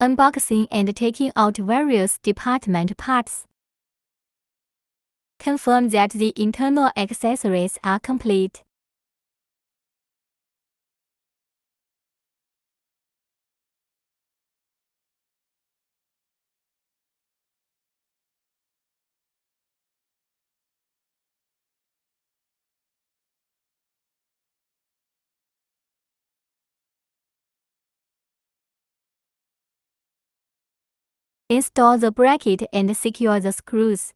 Unboxing and taking out various department parts. Confirm that the internal accessories are complete. Install the bracket and secure the screws.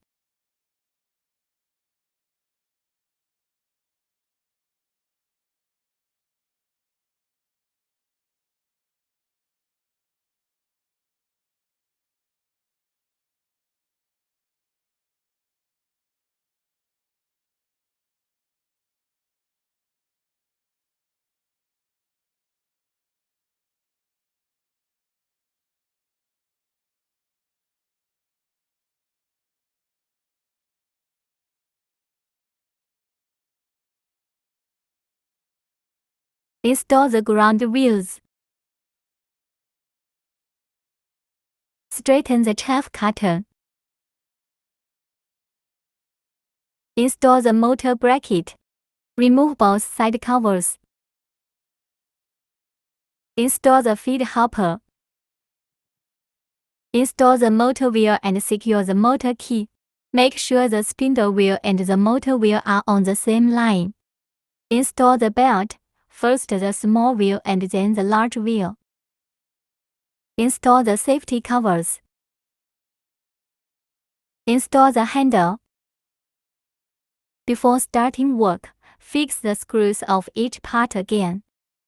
Install the ground wheels. Straighten the chaff cutter. Install the motor bracket. Remove both side covers. Install the feed hopper. Install the motor wheel and secure the motor key. Make sure the spindle wheel and the motor wheel are on the same line. Install the belt, first the small wheel and then the large wheel. Install the safety covers. Install the handle. Before starting work, fix the screws of each part again.